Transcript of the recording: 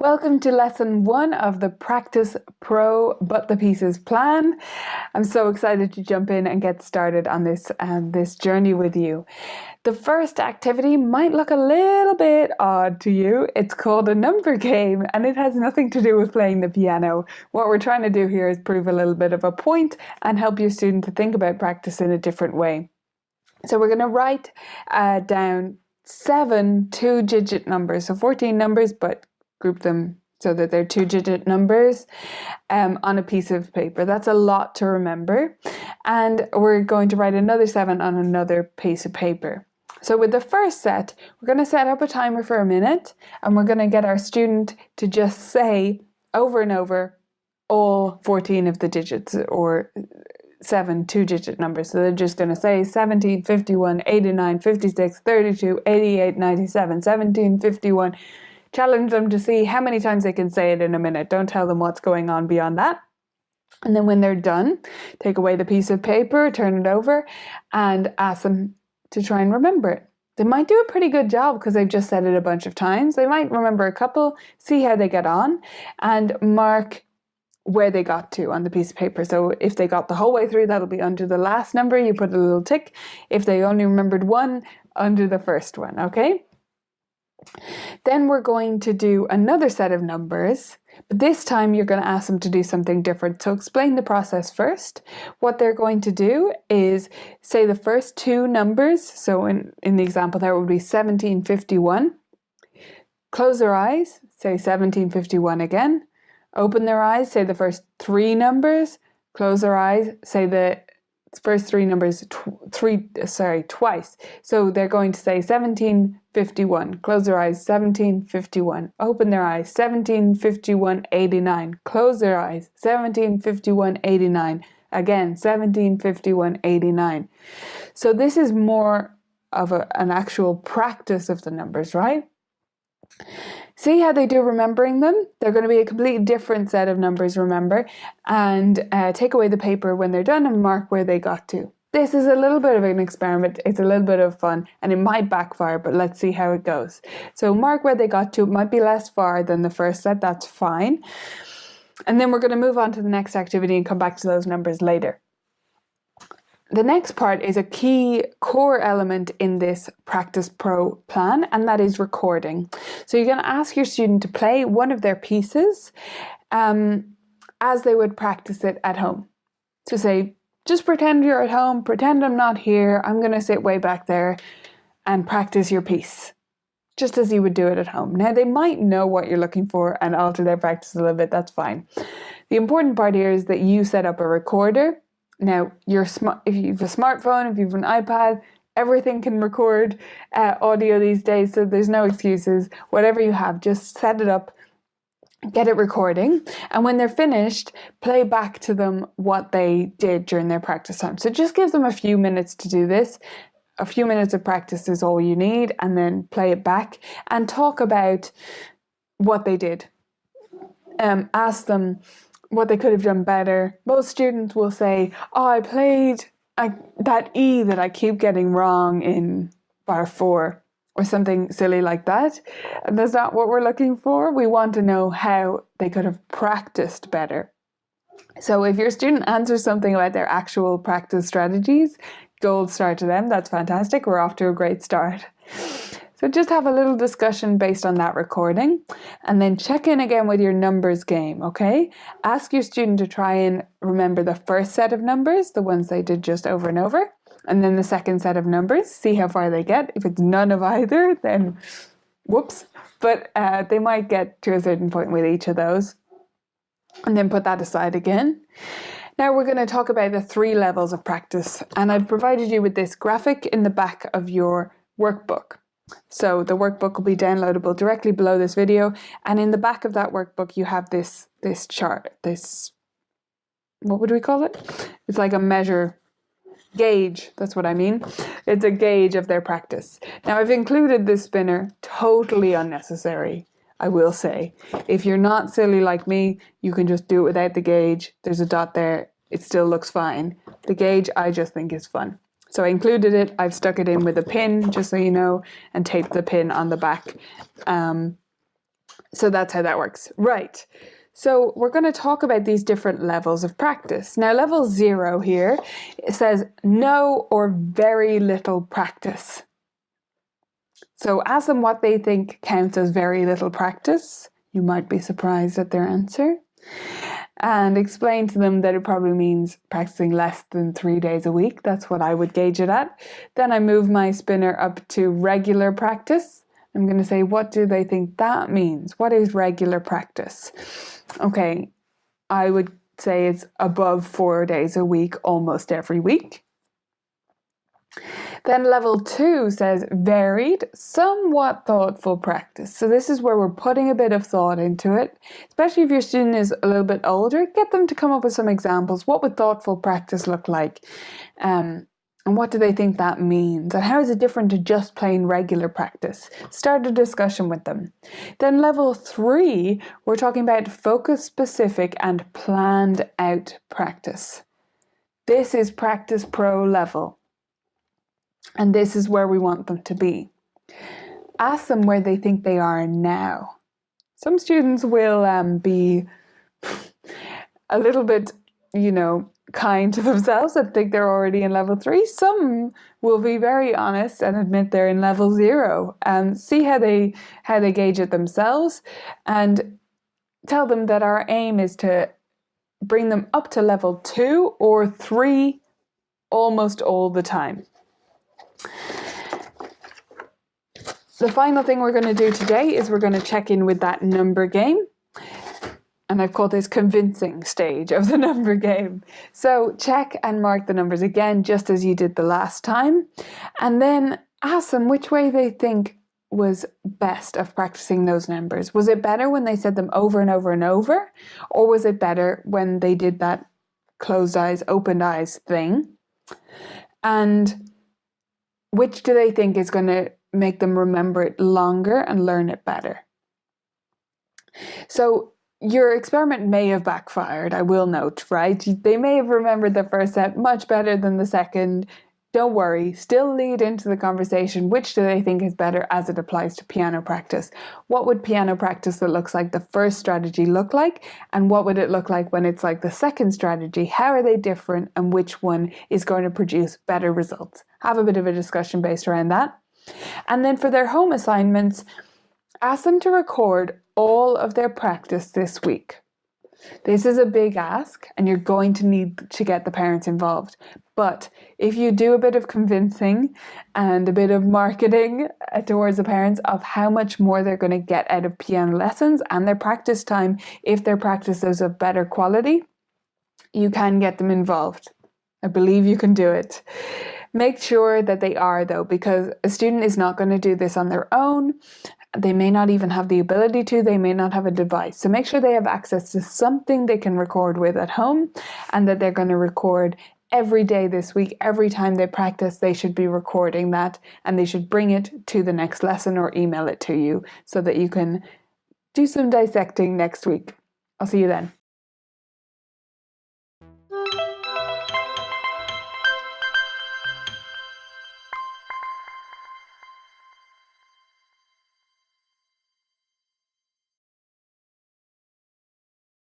Welcome to lesson 1 of the Practice Pro But the Pieces plan. I'm so excited to jump in and get started on this journey with you. The first activity might look a little bit odd to you. It's called a number game and it has nothing to do with playing the piano. What we're trying to do here is prove a little bit of a point and help your student to think about practice in a different way. So we're going to write down 7 two-digit numbers, so 14 numbers, but group them so that they're two-digit numbers on a piece of paper. That's a lot to remember. And we're going to write another 7 on another piece of paper. So with the first set, we're going to set up a timer for a minute and we're going to get our student to just say over and over all 14 of the digits or 7 two-digit numbers. So they're just going to say 17, 51, 89, 56, 32, 88, 97, 17, 51. Challenge them to see how many times they can say it in a minute. Don't tell them what's going on beyond that. And then when they're done, take away the piece of paper, turn it over, and ask them to try and remember it. They might do a pretty good job because they've just said it a bunch of times. They might remember a couple, see how they get on, and mark where they got to on the piece of paper. So if they got the whole way through, that'll be under the last number. You put a little tick. If they only remembered one, under the first one, okay? Then we're going to do another set of numbers, but this time you're going to ask them to do something different. So explain the process first. What they're going to do is say the first two numbers. So in the example there would be 1751. Close their eyes, say 1751 again. Open their eyes, say the first three numbers. Close their eyes, say the first three numbers twice. So they're going to say 1751. Close their eyes, 1751. Open their eyes, 1751, 89. Close their eyes, 1751, 89. Again, 1751, 89. So this is more of an actual practice of the numbers, right? See how they do remembering them? They're going to be a completely different set of numbers, remember, and take away the paper when they're done and mark where they got to. This is a little bit of an experiment. It's a little bit of fun and it might backfire, but let's see how it goes. So mark where they got to. It might be less far than the first set. That's fine. And then we're going to move on to the next activity and come back to those numbers later. The next part is a key core element in this Practice Pro plan, and that is recording. So you're going to ask your student to play one of their pieces as they would practice it at home. So say, just pretend you're at home, pretend I'm not here, I'm going to sit way back there and practice your piece, just as you would do it at home. Now they might know what you're looking for and alter their practice a little bit, that's fine. The important part here is that you set up a recorder. Now, if you have a smartphone, if you have an iPad, everything can record audio these days, so there's no excuses. Whatever you have, just set it up, get it recording, and when they're finished, play back to them what they did during their practice time. So just give them a few minutes to do this. A few minutes of practice is all you need, and then play it back and talk about what they did. Ask them what they could have done better. Most students will say, oh, I played that E that I keep getting wrong in bar 4 or something silly like that. And that's not what we're looking for. We want to know how they could have practiced better. So if your student answers something about their actual practice strategies, gold star to them. That's fantastic. We're off to a great start. So just have a little discussion based on that recording and then check in again with your numbers game, okay? Ask your student to try and remember the first set of numbers, the ones they did just over and over, and then the second set of numbers, see how far they get. If it's none of either, then whoops. But they might get to a certain point with each of those. And then put that aside again. Now we're going to talk about the 3 levels of practice, and I've provided you with this graphic in the back of your workbook. So the workbook will be downloadable directly below this video, and in the back of that workbook you have this chart, what would we call it? It's like a measure gauge, that's what I mean. It's a gauge of their practice. Now I've included this spinner, totally unnecessary, I will say. If you're not silly like me, you can just do it without the gauge. There's a dot there, it still looks fine. The gauge I just think is fun. So I included it, I've stuck it in with a pin, just so you know, and taped the pin on the back So that's how that works. Right. So we're going to talk about these different levels of practice. Now, level 0 here, it says no or very little practice. So ask them what they think counts as very little practice. You might be surprised at their answer. And explain to them that it probably means practicing less than 3 days a week. That's what I would gauge it at. Then I move my spinner up to regular practice. I'm going to say, what do they think that means? What is regular practice? Okay, I would say it's above 4 days a week, almost every week. Then level 2 says varied, somewhat thoughtful practice. So this is where we're putting a bit of thought into it, especially if your student is a little bit older. Get them to come up with some examples. What would thoughtful practice look like? And what do they think that means? And how is it different to just plain regular practice? Start a discussion with them. Then level 3, we're talking about focus specific and planned out practice. This is practice pro level. And this is where we want them to be. Ask them where they think they are now. Some students will be a little bit, kind to themselves and think they're already in level 3. Some will be very honest and admit they're in level 0 and see how they gauge it themselves, and tell them that our aim is to bring them up to level 2 or 3 almost all the time. The final thing we're going to do today is we're going to check in with that number game. And I've called this convincing stage of the number game. So check and mark the numbers again, just as you did the last time. And then ask them which way they think was best of practicing those numbers. Was it better when they said them over and over and over? Or was it better when they did that closed eyes, opened eyes thing? And which do they think is going to make them remember it longer and learn it better? So your experiment may have backfired, I will note, right? They may have remembered the first set much better than the second. Don't worry, still lead into the conversation. Which do they think is better as it applies to piano practice? What would piano practice that looks like the first strategy look like? And what would it look like when it's like the second strategy? How are they different, and which one is going to produce better results? Have a bit of a discussion based around that. And then for their home assignments, ask them to record all of their practice this week. This is a big ask, and you're going to need to get the parents involved. But if you do a bit of convincing and a bit of marketing towards the parents of how much more they're going to get out of piano lessons and their practice time, if their practice is of better quality, you can get them involved. I believe you can do it. Make sure that they are, though, because a student is not going to do this on their own. They may not even have the ability to, they may not have a device. So make sure they have access to something they can record with at home, and that they're going to record every day this week. Every time they practice, they should be recording that, and they should bring it to the next lesson or email it to you so that you can do some dissecting next week. I'll see you then.